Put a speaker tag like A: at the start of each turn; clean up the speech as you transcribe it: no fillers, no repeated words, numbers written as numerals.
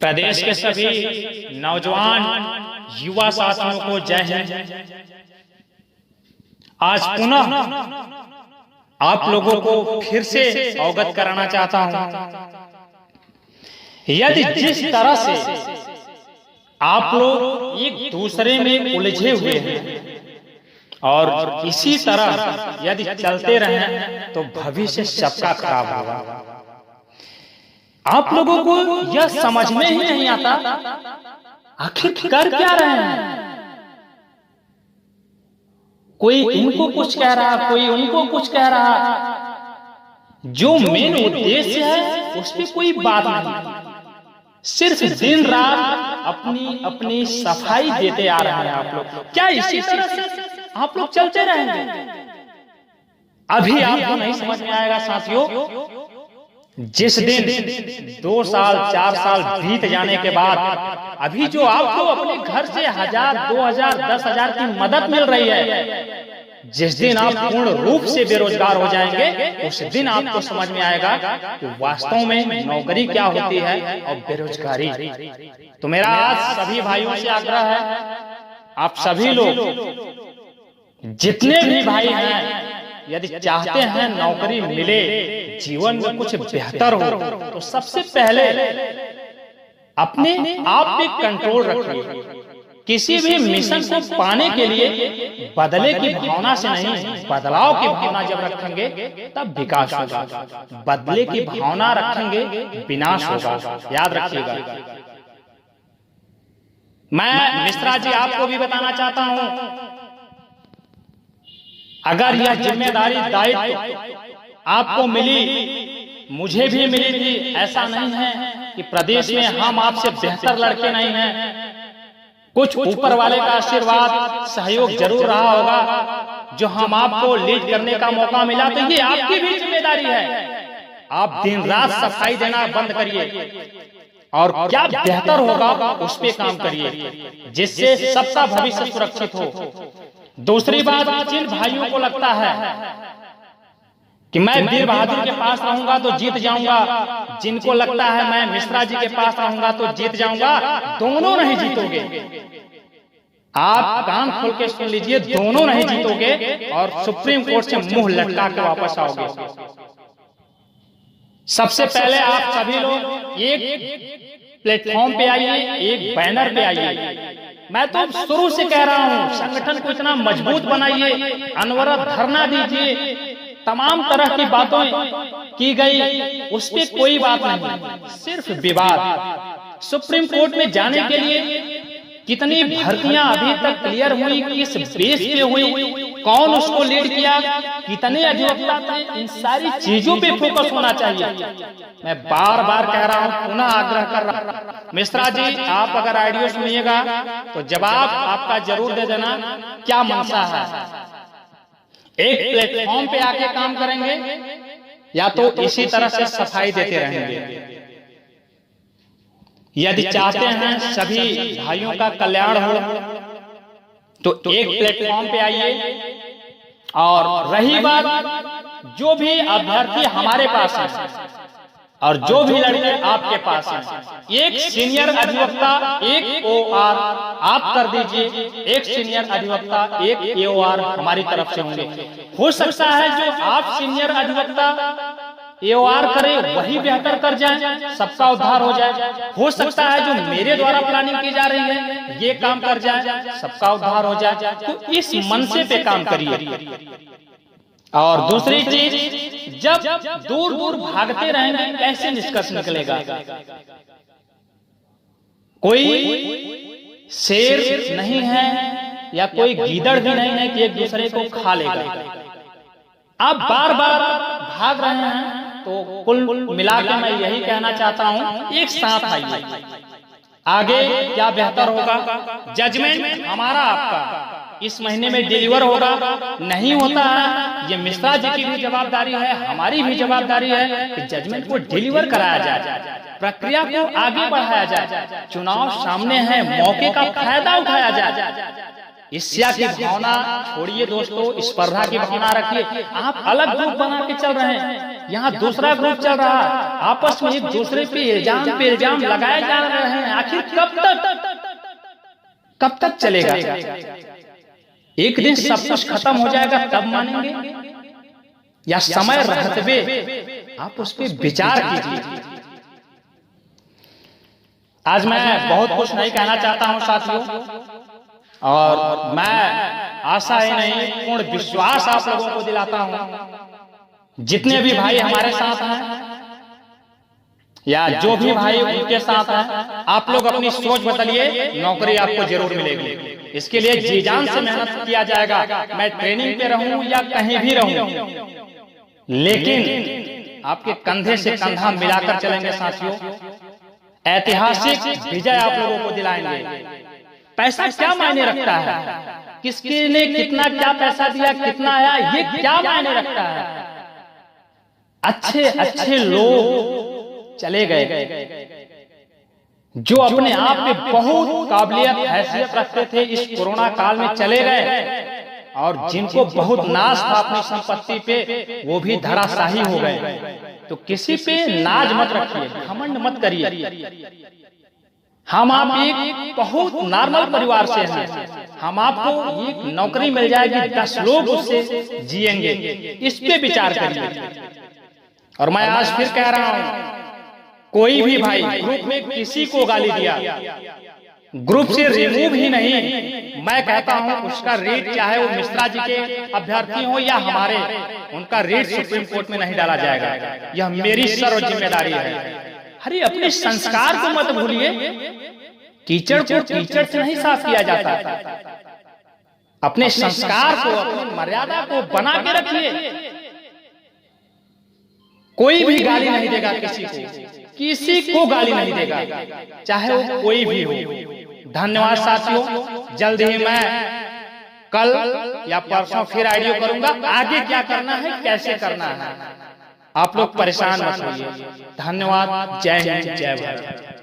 A: प्रदेश के सभी नौजवान युवा साथियों को जय हिंद। आज पुनः आप लोगों को फिर से अवगत कराना चाहता हूं, यदि जिस तरह से आप लोग एक दूसरे में उलझे हुए हैं और इसी तरह यदि चलते रहें तो भविष्य सबका खराब होगा। आप लोगों को यह समझ में ही नहीं आता आखिर कर क्या रहे हैं। कोई इनको कुछ कह रहा, कोई उनको कुछ कह रहा। जो मेन उद्देश्य है उस पर कोई बात नहीं, सिर्फ दिन रात अपनी अपनी सफाई देते आ रहे हैं आप लोग। क्या इसी तरह से आप लोग चलते रहेंगे? अभी आपको नहीं समझ में आएगा साथियों, जिस दिन 2 साल 4 साल बीत जाने के बाद अभी जो आपको अपने घर से 1000 2000 10,000 की मदद मिल रही है, जिस दिन आप पूर्ण रूप से बेरोजगार हो जाएंगे उस दिन आपको समझ में आएगा कि वास्तव में नौकरी क्या होती है और बेरोजगारी। तो मेरा आज सभी भाइयों से आग्रह है, आप सभी लोग जितने भी भाई हैं, यदि चाहते हैं नौकरी मिले, जीवन में कुछ बेहतर हो, तो सबसे पहले अपने आप पे कंट्रोल रखिए। किसी भी मिशन को पाने के लिए बदले की भावना से नहीं, बदलाव की भावना जब रखेंगे तब विकास होगा। बदले की भावना रखेंगे विनाश होगा, याद रखिएगा। मैं मिश्रा जी आपको भी बताना चाहता हूं, अगर यह जिम्मेदारी दायित्व आपको मिली, मुझे भी मिली थी, ऐसा नहीं है कि प्रदेश में हम आपसे बेहतर लड़के नहीं हैं। कुछ ऊपर वाले का आशीर्वाद सहयोग जरूर रहा होगा जो हम आपको लीड करने का मौका मिला। तो ये आपकी भी जिम्मेदारी है। आप दिन रात सफाई देना बंद करिए और क्या बेहतर होगा उस पे काम करिए, जिससे सबका भविष्य सुरक्षित हो। दूसरी बात, जिन भाइयों को लगता है कि मैं वीर बहादुर के पास रहूंगा तो जीत जाऊंगा, जिनको लगता है मैं मिश्रा जी के पास रहूंगा तो जीत जाऊंगा, दोनों नहीं जीतोगे। आप कान खोल के सुन लीजिए, दोनों नहीं जीतोगे और सुप्रीम कोर्ट से मुंह लटका के वापस आओगे। सबसे पहले आप सभी लोग एक प्लेटफॉर्म पे आइए, एक बैनर पे आइए। मैं तो शुरू से कह रहा हूं, संगठन को इतना मजबूत बनाइए, अनवरत धरना दीजिए, तमाम तरह की बातें की गई, उस पे कोई बात नहीं, सिर्फ विवाद। सुप्रीम कोर्ट में जाने के लिए कितनी भर्तियां अभी तक क्लियर हुई, किस बेस पे हुई, कौन उसको लीड किया, कितने अधिवक्ता थे, इन सारी चीजों पे फोकस होना चाहिए। मैं बार बार कह रहा हूं, पुनः आग्रह कर रहा हूं, मिश्रा जी आप अगर ऑडियो सुनिएगा तो जवाब आपका जरूर दे देना, क्या मनसा है। एक प्लेटफॉर्म पे आके काम करेंगे या तो इसी तरह से सफाई देते रहेंगे। यदि चाहते हैं सभी भाइयों का कल्याण हो तो एक प्लेटफॉर्म पे आइए। और रही बात, जो भी अभ्यर्थी हमारे पास है और जो भी लड़के आपके पास हैं, एक सीनियर अधिवक्ता एक OR आप कर दीजिए, एक सीनियर अधिवक्ता एक AOR हमारी तरफ से होंगे। हो सकता है जो आप सीनियर अधिवक्ता AOR करे वही बेहतर कर जाए, सबका उद्धार हो जाए। हो सकता है जो मेरे द्वारा प्लानिंग की जा रही है ये काम कर जाए, सबका उद्धार हो जाए। तो इस मनसे पे काम करिए। और दूसरी चीज, जब दूर दूर भागते रहेंगे कैसे निष्कर्ष निकलेगा। कोई शेर नहीं है या कोई गीदड़ भी नहीं है कि एक दूसरे को खा लेगा। आप बार बार भाग रहे हैं, तो कुल मिलाकर मैं यही कहना चाहता हूं, एक साथ आइए, आगे क्या बेहतर होगा। जजमेंट हमारा आपका इस महीने में डिलीवर होगा, नहीं होता है ये मिश्रा जी की भी जवाबदारी है, हमारी भी जवाबदारी है कि जजमेंट को डिलीवर कराया जाए, प्रक्रिया को आगे बढ़ाया जाए। चुनाव सामने है, मौके का फायदा उठाया जाए। ईर्ष्या की भावना छोड़िए दोस्तों, स्पर्धा की भावना रखिए। आप अलग ग्रुप बना के चल रहे हैं, यहाँ दूसरा ग्रुप चल रहा है, आपस में एक दूसरे पे इल्जाम लगाए जा रहे हैं। आखिर कब तक चलेगा? एक दिन सब कुछ खत्म हो जाएगा तब मानेंगे, या समय रहते हुए आप उस पर विचार कीजिए। आज मैं बहुत कुछ नहीं कहना चाहता हूं साथियों, और मैं आशा ही नहीं पूर्ण विश्वास आप लोगों को दिलाता हूं, जितने भी भाई हमारे साथ हैं या जो भी भाई उनके साथ हैं, आप लोग अपनी सोच बदलिए, नौकरी आपको जरूर मिलेगी। इसके लिए जी जान से मेहनत किया जाएगा। मैं ट्रेनिंग पे रहूं या कहीं भी रहूं, लेकिन आपके कंधे से कंधा मिलाकर चलेंगे साथियों। ऐतिहासिक विजय आप लोगों को दिलाएंगे। पैसा क्या मायने रखता है? किसके ने कितना क्या पैसा दिया, कितना आया, ये क्या मायने रखता है? अच्छे लोग चले गए जो अपने आप में बहुत काबिलियत हैसियत रखते थे, इस कोरोना काल में चले गए। और जिनको बहुत नाज था अपनी संपत्ति पे, वो भी धराशाही हो गए। तो किसी पे नाज मत रखिए, घमंड मत करिए। हम आप एक बहुत नॉर्मल परिवार से हैं, हम आपको एक नौकरी मिल जाएगी, 10 लोग उससे जिएंगे, इस पे विचार करिए। और मैं आज फिर कह रहा हूं, कोई भी भाई ग्रुप में किसी को गाली दिया, ग्रुप से रिमूव ही नहीं, मैं कहता हूं उसका रेट, चाहे वो मिश्रा जी के अभ्यर्थी हो या हमारे, उनका रेट सुप्रीम कोर्ट में नहीं डाला जाएगा। यह मेरी सर्व जिम्मेदारी है। अरे अपने संस्कार को मत भूलिए। कीचड़ को कीचड़ से नहीं साफ किया जाता। अपने संस्कार को, अपनी मर्यादा को बना के रखिए। कोई भी गाली नहीं देगा किसी को गाली नहीं देगा, चाहे वो कोई भी हो। धन्यवाद साथियों। जल्द ही मैं कल या परसों फिर आइडियो करूंगा, आगे क्या करना है, कैसे करना है। आप लोग परेशान मत होइए। धन्यवाद। जय हिंद, जय भारत।